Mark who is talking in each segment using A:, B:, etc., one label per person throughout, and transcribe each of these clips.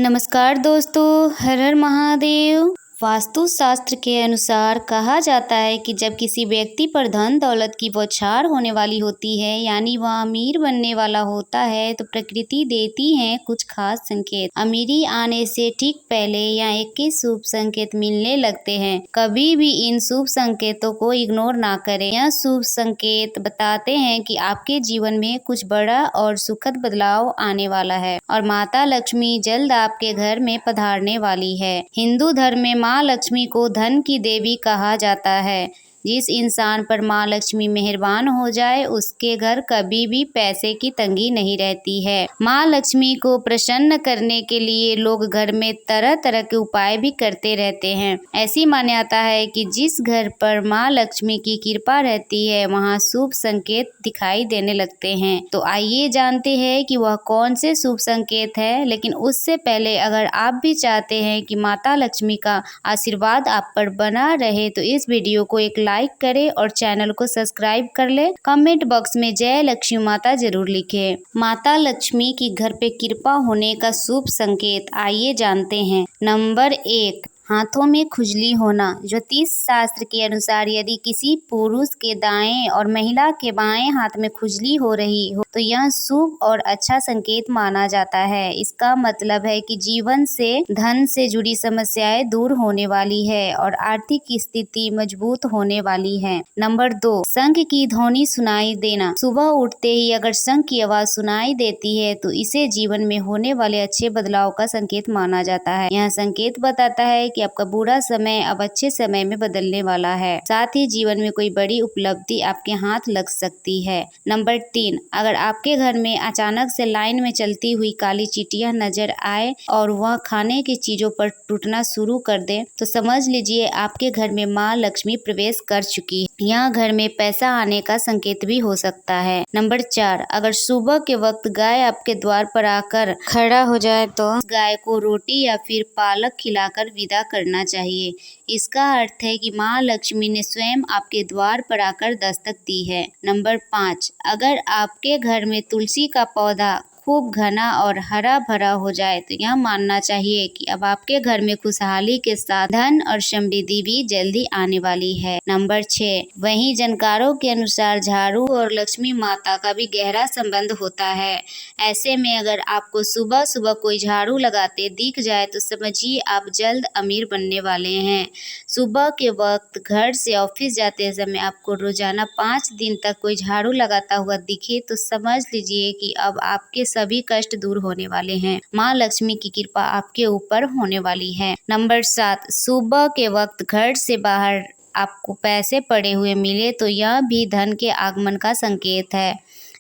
A: नमस्कार दोस्तों, हर हर महादेव। वास्तु शास्त्र के अनुसार कहा जाता है कि जब किसी व्यक्ति पर धन दौलत की बौछार होने वाली होती है, यानी वह अमीर बनने वाला होता है, तो प्रकृति देती है कुछ खास संकेत। अमीरी आने से ठीक पहले या 21 शुभ संकेत मिलने लगते हैं। कभी भी इन शुभ संकेतों को इग्नोर ना करें। यह शुभ संकेत बताते हैं कि आपके जीवन में कुछ बड़ा और सुखद बदलाव आने वाला है और माता लक्ष्मी जल्द आपके घर में पधारने वाली है। हिंदू धर्म में माँ लक्ष्मी को धन की देवी कहा जाता है। जिस इंसान पर माँ लक्ष्मी मेहरबान हो जाए, उसके घर कभी भी पैसे की तंगी नहीं रहती है। माँ लक्ष्मी को प्रसन्न करने के लिए लोग घर में तरह तरह के उपाय भी करते रहते हैं। ऐसी मान्यता है कि जिस घर पर माँ लक्ष्मी की कृपा रहती है, वहाँ शुभ संकेत दिखाई देने लगते हैं। तो आइए जानते हैं कि वह कौन से शुभ संकेत है। लेकिन उससे पहले अगर आप भी चाहते हैं कि माता लक्ष्मी का आशीर्वाद आप पर बना रहे, तो इस वीडियो को एक लाइक करें और चैनल को सब्सक्राइब कर ले। कमेंट बॉक्स में जय लक्ष्मी माता जरूर लिखें। माता लक्ष्मी की घर पे कृपा होने का शुभ संकेत आइए जानते हैं। नंबर 1, हाथों में खुजली होना। ज्योतिष शास्त्र के अनुसार यदि किसी पुरुष के दाएं और महिला के बाएं हाथ में खुजली हो रही हो, तो यह शुभ और अच्छा संकेत माना जाता है। इसका मतलब है कि जीवन से धन से जुड़ी समस्याएं दूर होने वाली है और आर्थिक स्थिति मजबूत होने वाली है। नंबर 2, शंख की ध्वनि सुनाई देना। सुबह उठते ही अगर शंख की आवाज सुनाई देती है, तो इसे जीवन में होने वाले अच्छे बदलाव का संकेत माना जाता है। यह संकेत बताता है कि आपका बुरा समय अब अच्छे समय में बदलने वाला है। साथ ही जीवन में कोई बड़ी उपलब्धि आपके हाथ लग सकती है। नंबर 3, अगर आपके घर में अचानक से लाइन में चलती हुई काली चींटियां नजर आए और वह खाने की चीजों पर टूटना शुरू कर दे, तो समझ लीजिए आपके घर में माँ लक्ष्मी प्रवेश कर चुकी है। यह घर में पैसा आने का संकेत भी हो सकता है। नंबर 4, अगर सुबह के वक्त गाय आपके द्वार पर आकर खड़ा हो जाए, तो गाय को रोटी या फिर पालक खिलाकर विदा करना चाहिए। इसका अर्थ है कि माँ लक्ष्मी ने स्वयं आपके द्वार पर आकर दस्तक दी है। नंबर 5, अगर आपके घर में तुलसी का पौधा खूब घना और हरा भरा हो जाए, तो यह मानना चाहिए कि अब आपके घर में खुशहाली के साथ धन और समृद्धि भी जल्दी आने वाली है। नंबर 6, वहीं जानकारों के अनुसार झाड़ू और लक्ष्मी माता का भी गहरा संबंध होता है। ऐसे में अगर आपको सुबह सुबह कोई झाड़ू लगाते दिख जाए, तो समझिए आप जल्द अमीर बनने वाले हैं। सुबह के वक्त घर से ऑफिस जाते समय आपको रोजाना 5 दिन तक कोई झाड़ू लगाता हुआ दिखे, तो समझ लीजिए कि अब आपके सभी कष्ट दूर होने वाले हैं। माँ लक्ष्मी की कृपा आपके ऊपर होने वाली है। नंबर 7, सुबह के वक्त घर से बाहर आपको पैसे पड़े हुए मिले, तो यह भी धन के आगमन का संकेत है।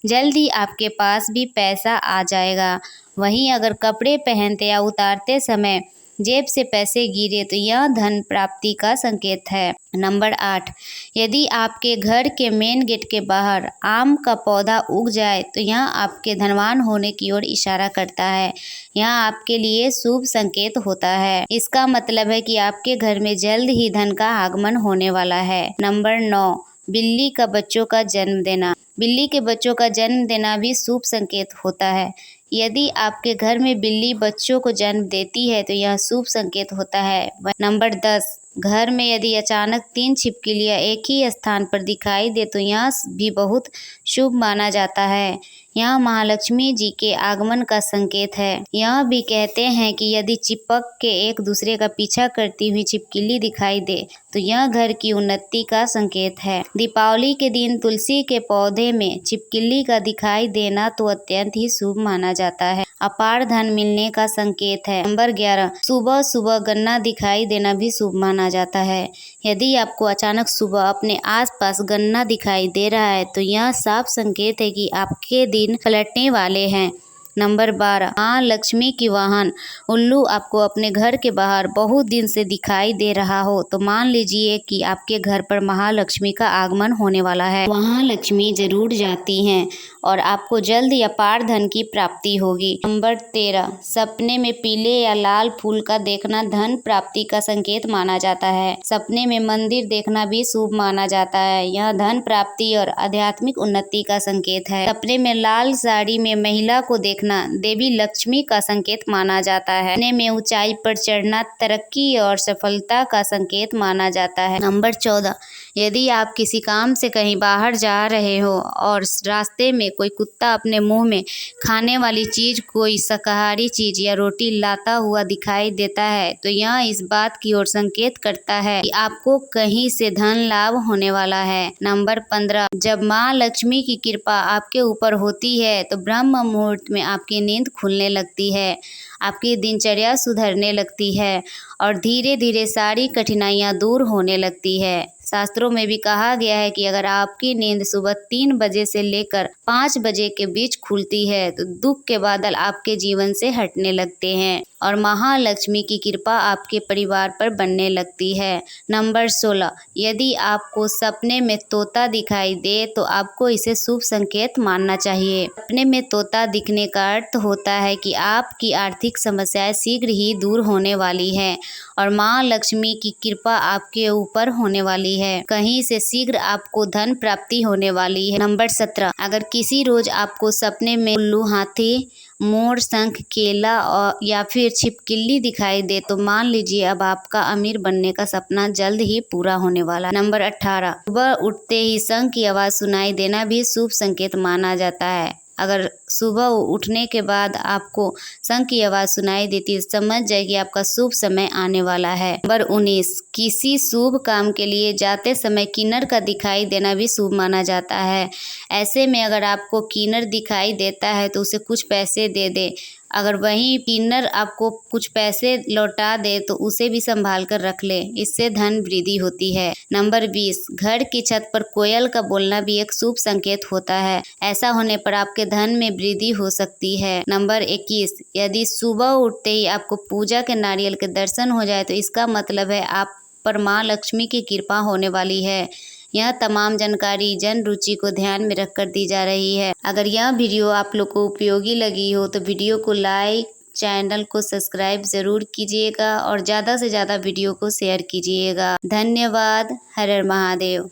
A: जल्दी आपके पास भी पैसा आ जाएगा। वहीं अगर कपड़े पहनते या उतारते समय जेब से पैसे गिरे, तो यह धन प्राप्ति का संकेत है। नंबर 8, यदि आपके घर के मेन गेट के बाहर आम का पौधा उग जाए, तो यह आपके धनवान होने की ओर इशारा करता है। यह आपके लिए शुभ संकेत होता है। इसका मतलब है कि आपके घर में जल्द ही धन का आगमन होने वाला है। नंबर 9, बिल्ली का बच्चों का जन्म देना। बिल्ली के बच्चों का जन्म देना भी शुभ संकेत होता है। यदि आपके घर में बिल्ली बच्चों को जन्म देती है, तो यह शुभ संकेत होता है। नंबर 10, घर में यदि अचानक 3 छिपकलियां एक ही स्थान पर दिखाई दे, तो यह भी बहुत शुभ माना जाता है। यह महालक्ष्मी जी के आगमन का संकेत है। यह भी कहते हैं कि यदि चिपक के एक दूसरे का पीछा करती हुई छिपकली दिखाई दे, तो यह घर की उन्नति का संकेत है। दीपावली के दिन तुलसी के पौधे में छिपकली का दिखाई देना तो अत्यंत ही शुभ माना जाता है। अपार धन मिलने का संकेत है। नंबर 11, सुबह सुबह गन्ना दिखाई देना भी शुभ माना जाता है। यदि आपको अचानक सुबह अपने आसपास गन्ना दिखाई दे रहा है, तो यह साफ संकेत है कि आपके दिन पलटने वाले हैं। नंबर 12, माँ लक्ष्मी की वाहन उल्लू आपको अपने घर के बाहर बहुत दिन से दिखाई दे रहा हो, तो मान लीजिए कि आपके घर पर महालक्ष्मी का आगमन होने वाला है। वहाँ लक्ष्मी जरूर जाती हैं और आपको जल्द अपार धन की प्राप्ति होगी। नंबर 13, सपने में पीले या लाल फूल का देखना धन प्राप्ति का संकेत माना जाता है। सपने में मंदिर देखना भी शुभ माना जाता है। यह धन प्राप्ति और आध्यात्मिक उन्नति का संकेत है। सपने में लाल साड़ी में महिला को देखना देवी लक्ष्मी का संकेत माना जाता है। सपने में ऊंचाई पर चढ़ना तरक्की और सफलता का संकेत माना जाता है। नंबर 14, यदि आप किसी काम से कहीं बाहर जा रहे हो और रास्ते में कोई कुत्ता अपने मुंह में खाने वाली चीज, कोई शाकाहारी चीज या रोटी लाता हुआ दिखाई देता है तो यह इस बात की ओर संकेत करता है कि आपको कहीं से धन लाभ होने वाला है। नंबर 15, जब माँ लक्ष्मी की कृपा आपके ऊपर होती है तो ब्रह्म मुहूर्त में आपकी नींद खुलने लगती है, आपकी दिनचर्या सुधरने लगती है और धीरे धीरे सारी कठिनाइयाँ दूर होने लगती है। शास्त्रों में भी कहा गया है कि अगर आपकी नींद सुबह 3 बजे से लेकर 5 बजे के बीच खुलती है तो दुख के बादल आपके जीवन से हटने लगते हैं और महालक्ष्मी की कृपा आपके परिवार पर बनने लगती है। नंबर 16, यदि आपको सपने में तोता दिखाई दे तो आपको इसे शुभ संकेत मानना चाहिए। सपने में तोता दिखने का अर्थ होता है कि आपकी आर्थिक समस्याएं शीघ्र ही दूर होने वाली है और माँ लक्ष्मी की कृपा आपके ऊपर होने वाली है। कहीं से शीघ्र आपको धन प्राप्ति होने वाली है। नंबर 17, अगर किसी रोज आपको सपने में उल्लू, हाथी, मोर, शंख, केला और या फिर छिपकली दिखाई दे तो मान लीजिए अब आपका अमीर बनने का सपना जल्द ही पूरा होने वाला। नंबर 18, सुबह उठते ही शंख की आवाज सुनाई देना भी शुभ संकेत माना जाता है। अगर सुबह उठने के बाद आपको शंख की आवाज सुनाई देती है समझ जाए कि आपका शुभ समय आने वाला है। नंबर 19, किसी शुभ काम के लिए जाते समय किन्नर का दिखाई देना भी शुभ माना जाता है। ऐसे में अगर आपको किन्नर दिखाई देता है तो उसे कुछ पैसे दे दे। अगर वही किन्नर आपको कुछ पैसे लौटा दे तो उसे भी संभाल कर रख ले, इससे धन वृद्धि होती है। नंबर 20, घर की छत पर कोयल का बोलना भी एक शुभ संकेत होता है। ऐसा होने पर आपके धन में वृद्धि हो सकती है। नंबर 21, यदि सुबह उठते ही आपको पूजा के नारियल के दर्शन हो जाए तो इसका मतलब है आप पर माँ लक्ष्मी की कृपा होने वाली है। यह तमाम जानकारी जन रुचि को ध्यान में रखकर दी जा रही है। अगर यह वीडियो आप लोग को उपयोगी लगी हो तो वीडियो को लाइक, चैनल को सब्सक्राइब जरूर कीजिएगा और ज़्यादा से ज़्यादा वीडियो को शेयर कीजिएगा। धन्यवाद। हर हर महादेव।